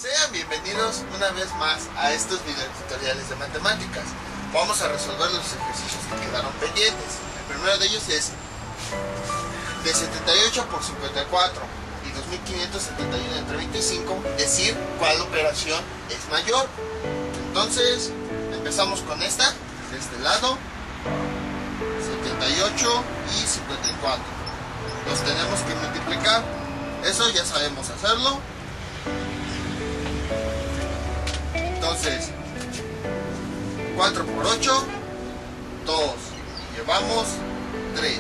Sean bienvenidos una vez más a estos videotutoriales de matemáticas. Vamos a resolver los ejercicios que quedaron pendientes. El primero de ellos es de 78 por 54 y 2571 entre 25, decir cuál operación es mayor. Entonces empezamos con esta, de este lado, 78 y 54. Los tenemos que multiplicar. Eso ya sabemos hacerlo. Entonces 4 por 8, 2, llevamos 3.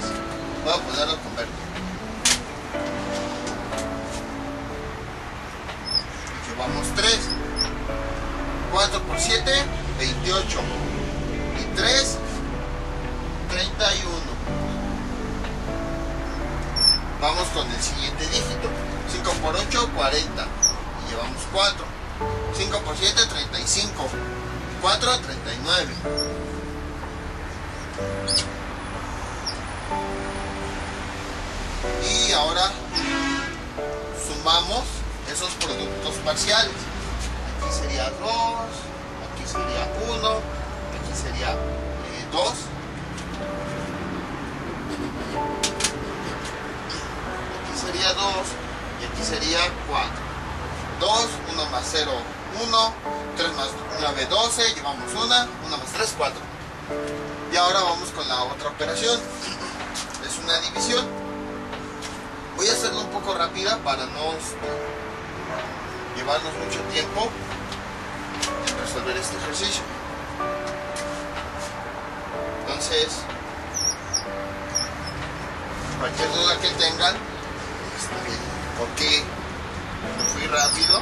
Voy a ponerlo con verde. Llevamos 3. 4 por 7, 28. Y 3, 31. Vamos con el siguiente dígito. 5 por 8, 40. Y llevamos 4. 5 por 7, 35. 4, 39. Y ahora sumamos esos productos parciales. Aquí sería 2, aquí sería 1, aquí sería 2. Aquí sería 2 y aquí sería 4. 2, 1 más 0, 1, 3 más 9, 12, llevamos 1 más 3, 4. Y ahora vamos con la otra operación, es una división. Voy a hacerlo un poco rápida para no llevarnos mucho tiempo en resolver este ejercicio. Entonces, cualquier duda que tengan, ¿por qué me fui rápido?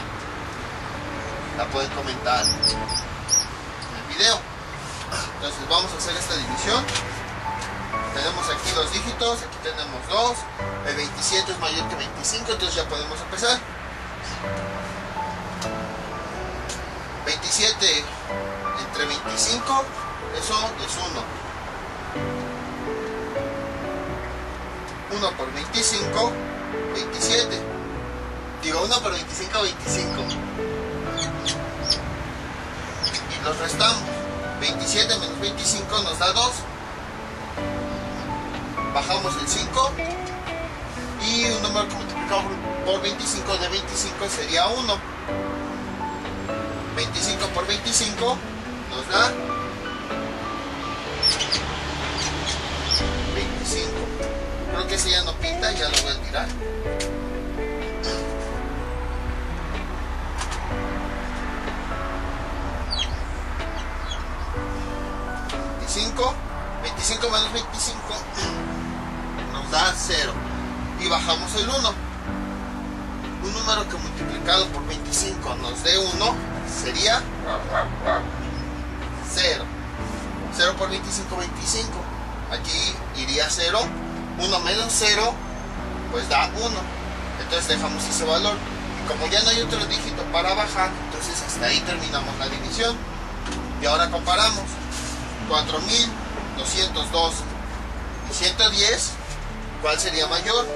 La pueden comentar en el video. Entonces vamos a hacer esta división. Tenemos aquí dos dígitos, aquí tenemos 2. El 27 es mayor que 25, entonces ya podemos empezar. 27 entre 25, eso es 1. 1 por 25, 27. Digo 1 por 25, 25. Y los restamos. 27 menos 25 nos da 2. Bajamos el 5. Y un número que multiplicado por 25 de 25 sería 1. 25 por 25 nos da 25. Creo que ese ya no pinta, ya lo voy a tirar. 25 menos 25 nos da 0 y bajamos el 1. Un número que multiplicado por 25 nos dé 1 sería 0. 0 por 25, 25. Aquí iría 0. 1 menos 0 pues da 1. Entonces dejamos ese valor. Y como ya no hay otro dígito para bajar, entonces hasta ahí terminamos la división. Y ahora comparamos. 4202 y 110, ¿cuál sería mayor?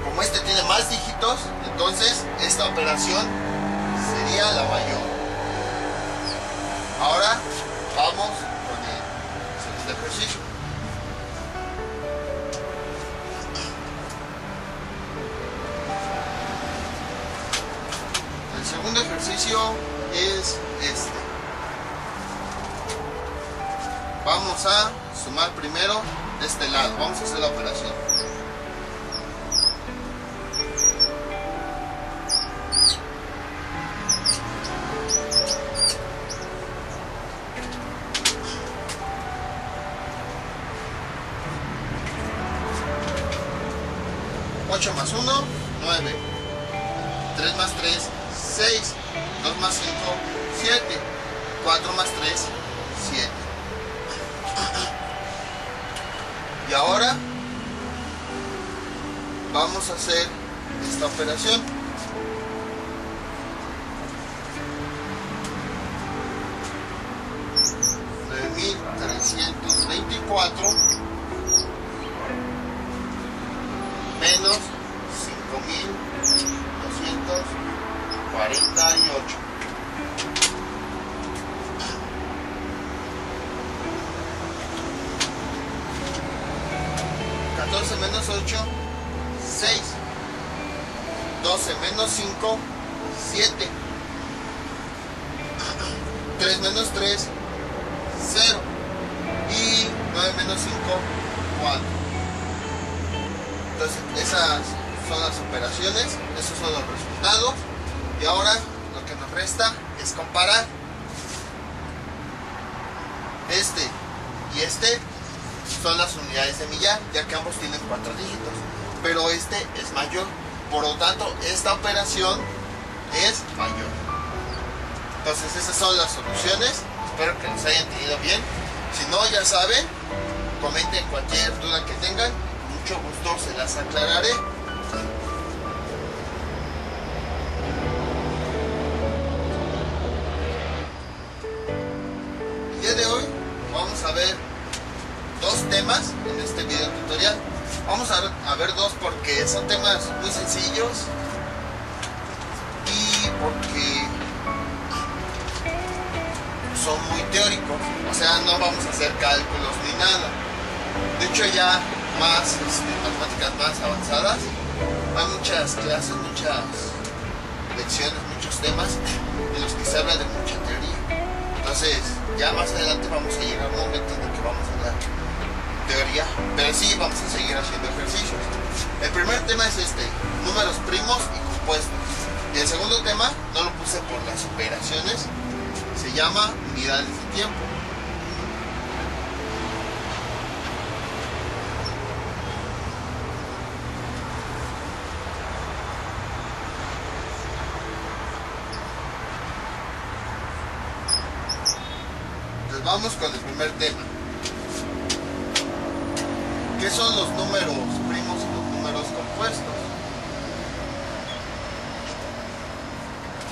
Como este tiene más dígitos, entonces esta operación sería la mayor. Ahora vamos con el segundo ejercicio. El segundo ejercicio es este. Vamos a sumar primero de este lado. Vamos a hacer la operación. Ocho más 1, 9. 3 más 3, 6. 2 más 5, 7. 4 más 3, 7. Y ahora vamos a hacer esta operación. 9324 menos 5000 14 menos 8, 6. 12 menos 5, 7. 3 menos 3, 0. Y 9 menos 5, 4. Entonces esas son las operaciones, esos son los resultados. Y ahora lo que nos resta es comparar. Este y este son las unidades de millar, ya que ambos tienen 4 dígitos, pero este es mayor, por lo tanto esta operación es mayor. Entonces esas son las soluciones, espero que los hayan entendido bien. Si no, ya saben, comenten cualquier duda que tengan, con mucho gusto se las aclararé. El día de hoy vamos a ver dos temas en este video tutorial. Vamos a ver dos porque son temas muy sencillos y porque son muy teóricos, o sea, no vamos a hacer cálculos ni nada. De hecho, ya más matemáticas más avanzadas, hay muchas clases, muchas lecciones, muchos temas en los que se habla de mucha teoría. Entonces, ya más adelante vamos a llegar a un momento en el que vamos a hablar teoría, pero sí vamos a seguir haciendo ejercicios. El primer tema es este, números primos y compuestos. Y el segundo tema, no lo puse por las operaciones, se llama unidades de tiempo. Entonces vamos con el primer tema. ¿Qué son los números primos y los números compuestos?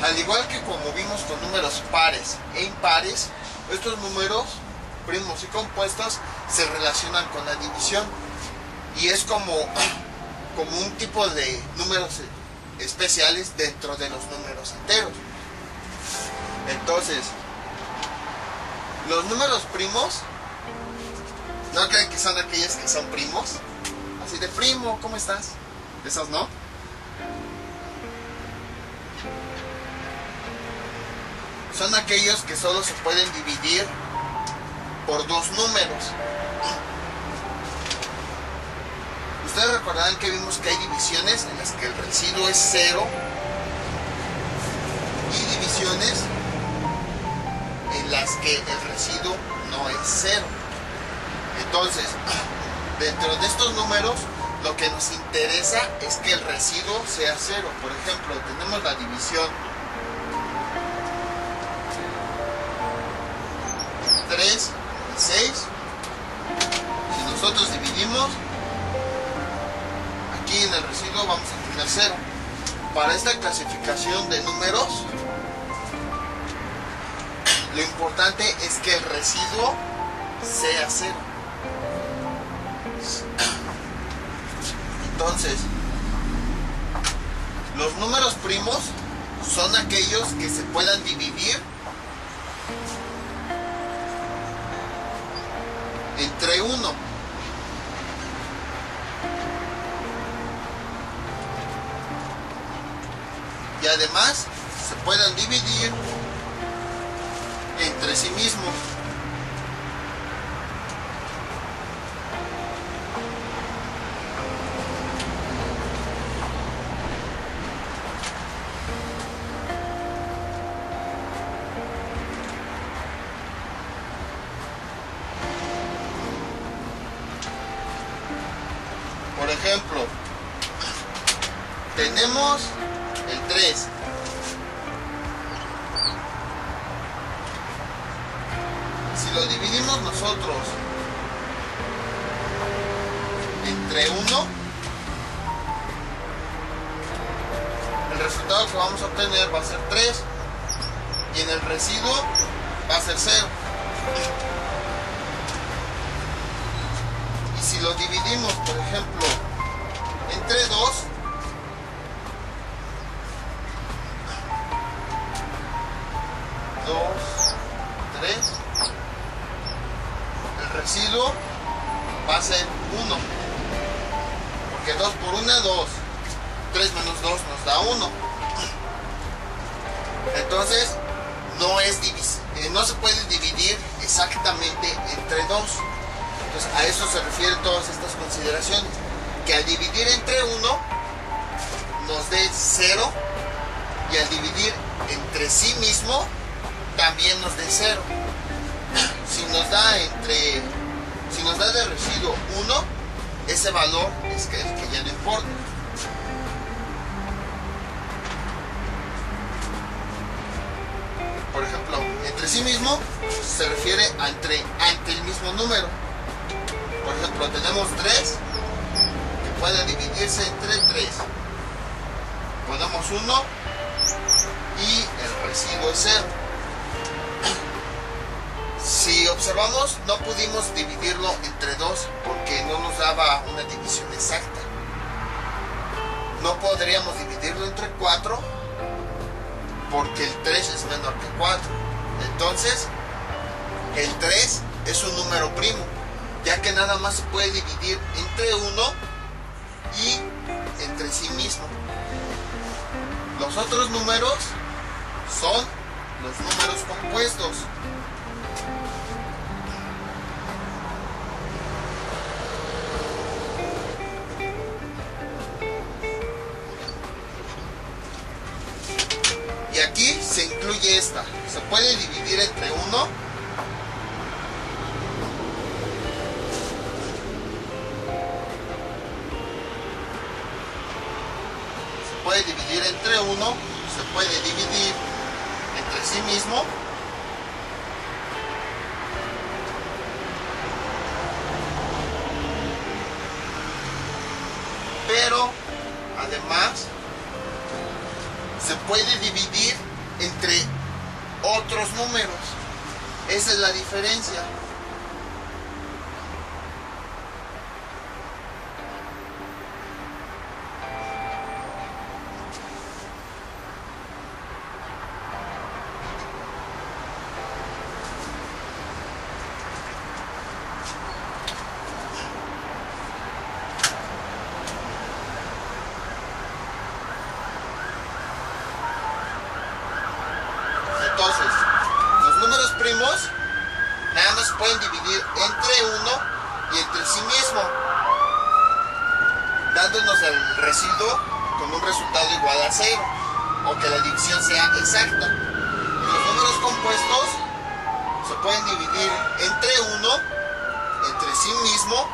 Al igual que como vimos con números pares e impares, estos números primos y compuestos se relacionan con la división y es como un tipo de números especiales dentro de los números enteros. Entonces, los números primos, no creen que son aquellos que son primos, así de primo, ¿cómo estás? Esos no. Son aquellos que solo se pueden dividir por dos números. Ustedes recordarán que vimos que hay divisiones en las que el residuo es 0 y divisiones en las que el residuo no es 0. Entonces, dentro de estos números, lo que nos interesa es que el residuo sea 0. Por ejemplo, tenemos la división 3 y 6. Si nosotros dividimos, aquí en el residuo vamos a tener 0. Para esta clasificación de números, lo importante es que el residuo sea 0. Entonces, los números primos son aquellos que se puedan dividir entre 1. Y además se puedan dividir entre sí mismos. Por ejemplo, tenemos el 3. Si lo dividimos nosotros entre 1, el resultado que vamos a obtener va a ser 3 y en el residuo va a ser 0. Y si lo dividimos, por ejemplo, entre 2, el residuo va a ser 1. porque 2 por 1, 2. 3 menos 2 nos da 1. Entonces, no se puede dividir exactamente entre 2. Entonces, a eso se refieren todas estas consideraciones. Que al dividir entre 1 nos dé 0, y al dividir entre sí mismo también nos dé 0. Si nos da de residuo 1, ese valor es que ya no importa. Por ejemplo, entre sí mismo se refiere a ante el mismo número. Por ejemplo, tenemos 3 que puede dividirse entre 3. Ponemos 1 y el residuo es 0. Si observamos, no pudimos dividirlo entre 2 porque no nos daba una división exacta. No podríamos dividirlo entre 4 porque el 3 es menor que 4. Entonces, el 3 es un número primo, ya que nada más se puede dividir entre 1 y entre sí mismo. Los otros números son los números compuestos. Y aquí se incluye esta. Se puede dividir entre 1 se puede dividir entre sí mismo, pero además se puede dividir entre otros números. Esa es la diferencia. Entonces, los números primos nada más pueden dividir entre 1 y entre sí mismo, dándonos el residuo con un resultado igual a 0, o que la división sea exacta. Y los números compuestos se pueden dividir entre 1, entre sí mismo,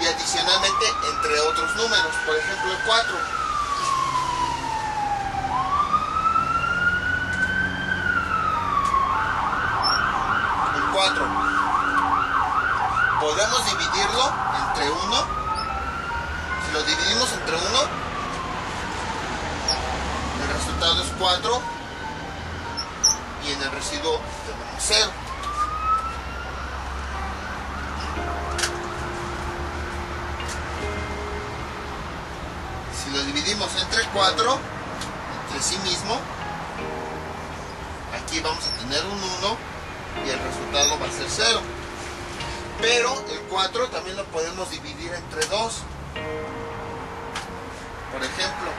y adicionalmente entre otros números. Por ejemplo, el 4. Podemos dividirlo entre 1. Si lo dividimos entre 1, el resultado es 4 y en el residuo tenemos 0. Si lo dividimos entre 4, entre sí mismo, aquí vamos a tener un 1 y el resultado va a ser 0. Pero el 4 también lo podemos dividir entre 2. Por ejemplo,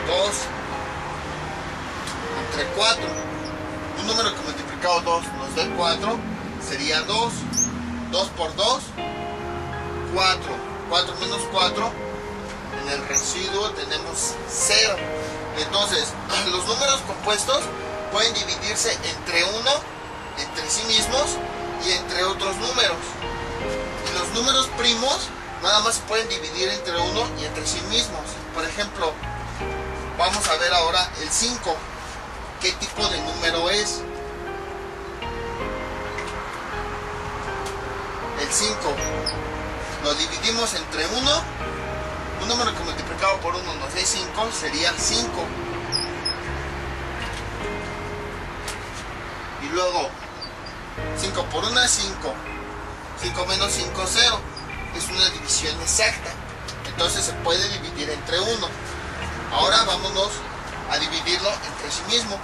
2 entre 4. Un número que multiplicado 2 nos da 4 sería 2. 2 por 2, 4. 4 menos 4, en el residuo tenemos 0. Entonces, los números compuestos pueden dividirse entre 1, entre sí mismos y entre otros números. Y los números primos nada más se pueden dividir entre 1 y entre sí mismos. Por ejemplo, vamos a ver ahora el 5. ¿Qué tipo de número es? El 5 lo dividimos entre 1. Un número que multiplicado por 1 nos da 5 sería 5. Y luego 5 por 1 es 5. 5 menos 5 es 0. Es una división exacta. Entonces se puede dividir entre 1. Ahora vámonos a dividirlo entre sí mismo.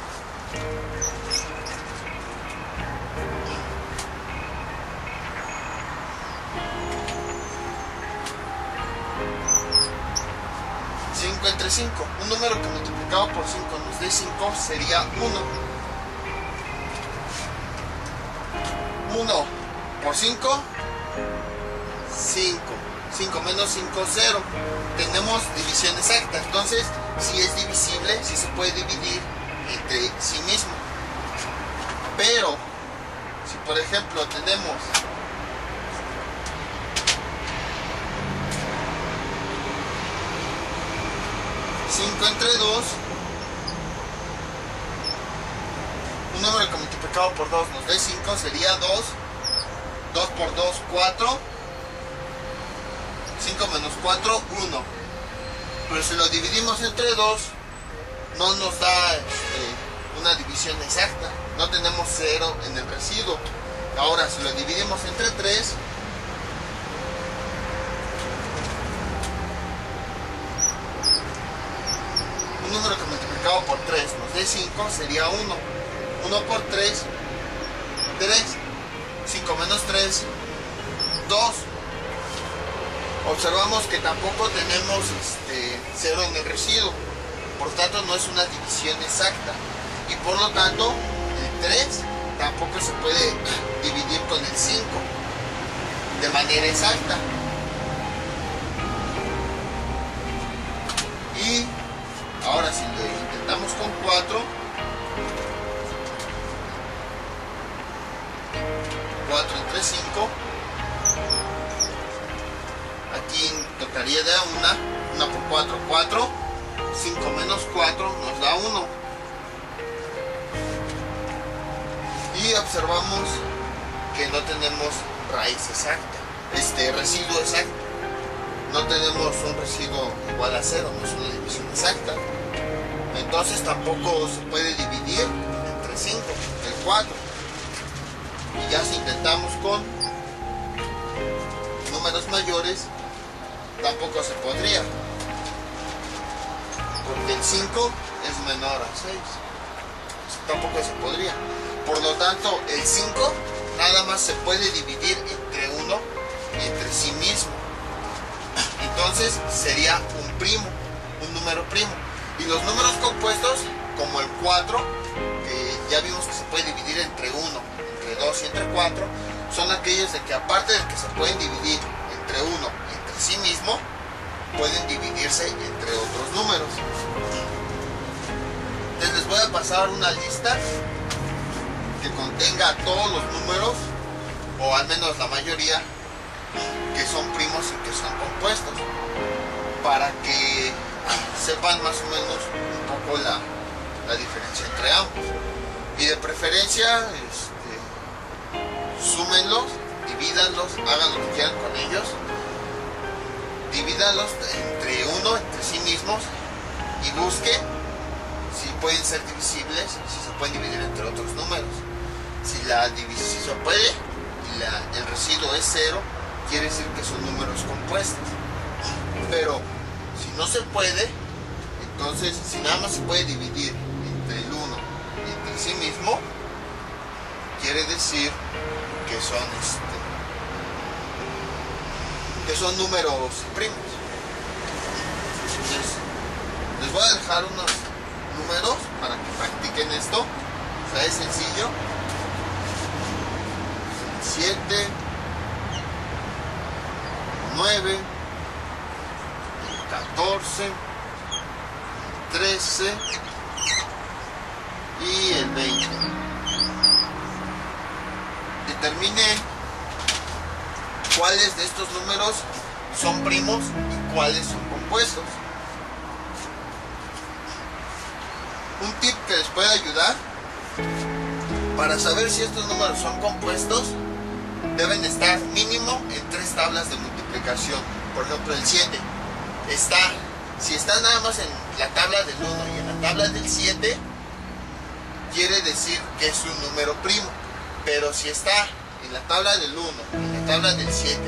entre 5. Un número que multiplicado por 5 nos dé 5 sería 1. 1 por 5, 5. 5 menos 5, 0. Tenemos división exacta. Entonces, si es divisible, si se puede dividir entre sí mismo. Pero, si por ejemplo tenemos 5 entre 2, un número que multiplicado por 2 nos dé 5 sería 2. 2 por 2, 4. 5 menos 4, 1. Pero si lo dividimos entre 2, no nos da una división exacta. No tenemos 0 en el residuo. Ahora, si lo dividimos entre 3, un número que multiplicado por 3 nos dé 5 sería 1. 1 por 3, 3. 5 menos 3, 2. Observamos que tampoco tenemos 0 en el residuo. Por tanto, no es una división exacta. Y por lo tanto, el 3 tampoco se puede dividir con el 5 de manera exacta. Y ahora si lo intentamos con 4, 4 entre 5, aquí tocaría de a 1 por 4, 4, 5 menos 4 nos da 1. Y observamos que no tenemos raíz exacta, residuo exacto. No tenemos un residuo igual a 0, no es una división exacta. Entonces tampoco se puede dividir entre 5, el 4. Y ya si intentamos con números mayores, tampoco se podría, porque el 5 es menor a 6. Tampoco se podría. Por lo tanto, el 5 nada más se puede dividir entre 1 y entre sí mismo. Entonces sería un primo, un número primo. Y los números compuestos, como el 4, que ya vimos que se puede dividir entre 1, entre 2 y entre 4, son aquellos de que aparte de que se pueden dividir entre 1 y entre sí mismo, pueden dividirse entre otros números. Entonces les voy a pasar una lista que contenga todos los números, o al menos la mayoría, que son primos y que son compuestos, para que sepan más o menos un poco la diferencia entre ambos. Y de preferencia súmenlos, divídanlos, hagan lo que quieran con ellos, divídanlos entre uno, entre sí mismos, y busquen si pueden ser divisibles, si se pueden dividir entre otros números. Si se puede y el residuo es 0, quiere decir que son números compuestos. Pero si no se puede, entonces si nada más se puede dividir entre el 1 y entre sí mismo, quiere decir que son números primos. Entonces, les voy a dejar unos números para que practiquen esto. O sea, es sencillo. 7, 9, 14, 13 y el 20. Determine cuáles de estos números son primos y cuáles son compuestos. Un tip que les puede ayudar para saber si estos números son compuestos: deben estar mínimo en 3 tablas de multiplicación. Por ejemplo, el 7 si está nada más en la tabla del 1 y en la tabla del 7, quiere decir que es un número primo. Pero si está en la tabla del 1, en la tabla del 7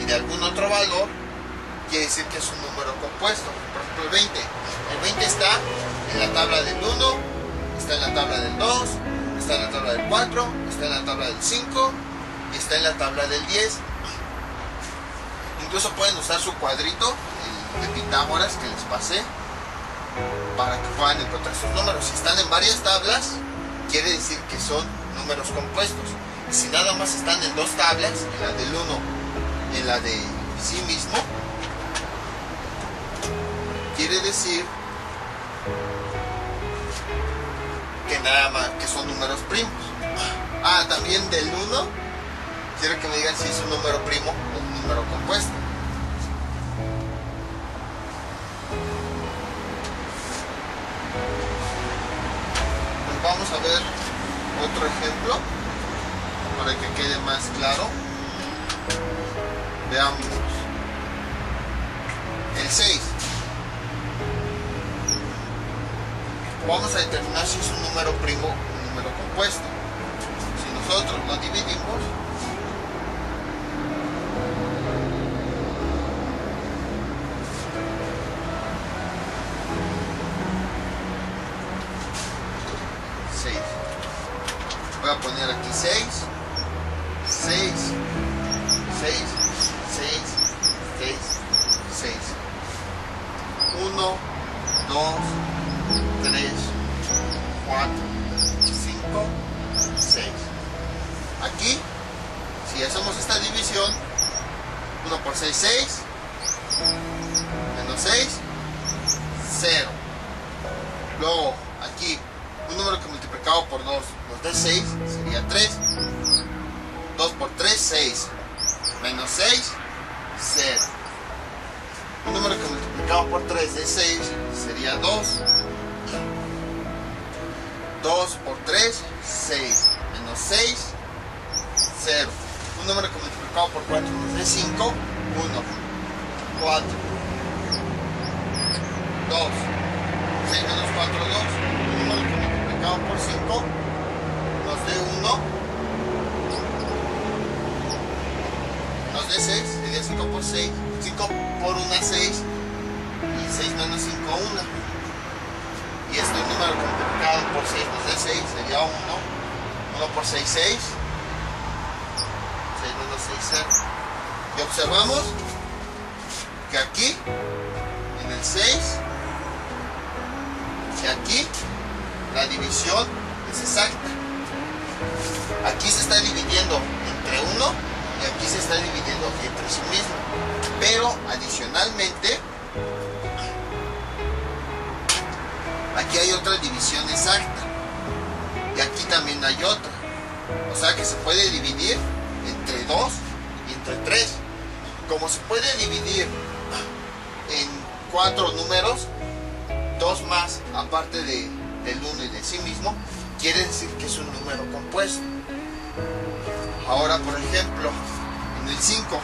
y de algún otro valor, quiere decir que es un número compuesto. Por ejemplo, el 20. El 20 está en la tabla del 1, está en la tabla del 2, está en la tabla del 4, está en la tabla del 5 y está en la tabla del 10. Incluso pueden usar su cuadrito, el de Pitágoras que les pasé, para que puedan encontrar sus números. Si están en varias tablas, quiere decir que son números compuestos. Y si nada más están en dos tablas, en la del 1 y en la de sí mismo, quiere decir que nada más que son números primos. También del 1, quiero que me digan si es un número primo o un número compuesto. Pues vamos a ver otro ejemplo para que quede más claro. Veamos el 6. Vamos a determinar si es un número primo o un número compuesto. Si nosotros lo dividimos, voy a poner aquí 6, 6, 6, 6, 6, 6, 1, 2, 3, 4, 5, 6. Aquí, si hacemos esta división, 1 por 6, 6, menos 6, 0. Luego, aquí, un número que multiplicado por 2 nos dé 6 sería 3. 2 por 3, 6. Menos 6, 0. Un número que multiplicado por 3 de 6 sería 2. 2 por 3, 6. Menos 6, 0. Un número que multiplicado por 4 nos dé 5. 1, 4, 2. 6 menos 4, 2. Un número que multiplicado por 5 nos dé 1. Nos dé 6, sería 5 por 6. 5 por 1, 6. Y 6 menos 5, 1. Y este número multiplicado por 6 nos dé 6, sería 1. 1 por 6, 6. 6 menos 6, 0. Y observamos que aquí, en el 6, y aquí, la división es exacta. Aquí se está dividiendo entre 1 y aquí se está dividiendo entre sí mismo. Pero adicionalmente, aquí hay otra división exacta. Y aquí también hay otra. O sea que se puede dividir entre 2 y entre 3. Como se puede dividir en 4 números, 2 más aparte del 1 y de sí mismo, quiere decir que es un número compuesto. Ahora, por ejemplo, en el 5,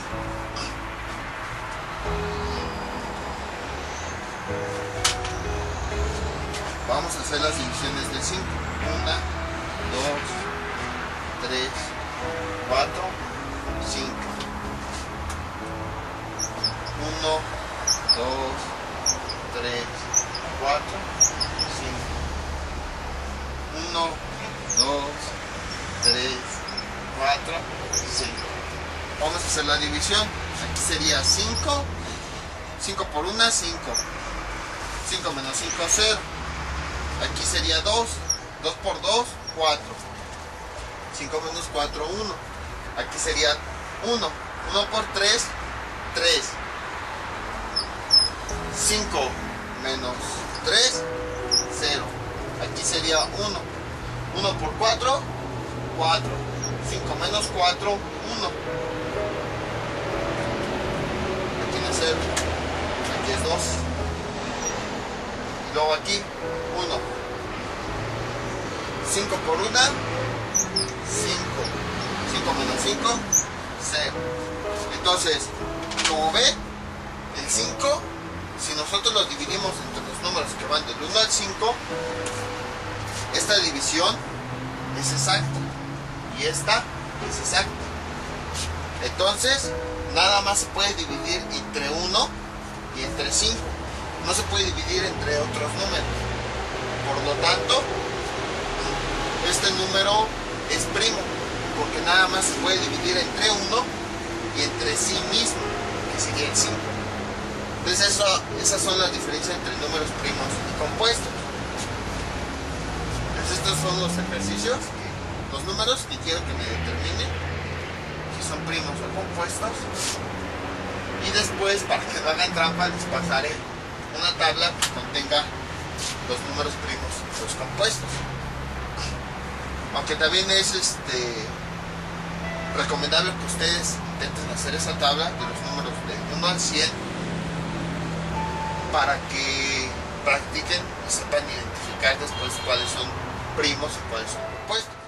vamos a hacer las divisiones del 5. 1, 2, 3, 4, 5. 1, 2, 3, 4, 5. 1, 2, 3, 4, 5. Vamos a hacer la división. Aquí sería 5. 5 por 1, 5. 5 menos 5, 0. Aquí sería 2. 2 por 2, 4. 5 menos 4, 1. Aquí sería 1. 1 por 3, 3. 5 menos 3, 0. Aquí sería 1. 1 por 4, 4. 5 menos 4, 1. Aquí no es 0. Aquí es 2. Y luego aquí, 1. 5 por 1, 5. 5 menos 5, 0. Entonces, como ven, el 5, si nosotros lo dividimos entre los números que van del 1 al 5, esta división es exacta y esta es exacta. Entonces, nada más se puede dividir entre 1 y entre 5. No se puede dividir entre otros números. Por lo tanto, este número es primo, porque nada más se puede dividir entre 1 y entre sí mismo, que sería el 5. Entonces esas son las diferencias entre números primos y compuestos. Entonces estos son los ejercicios, los números que quiero que me determinen si son primos o compuestos. Y después, para que no hagan trampa, les pasaré una tabla que contenga los números primos y los compuestos. Aunque también es recomendable que ustedes intenten hacer esa tabla de los números de 1 al 100 para que practiquen y sepan identificar después cuáles son primos y cuáles son compuestos.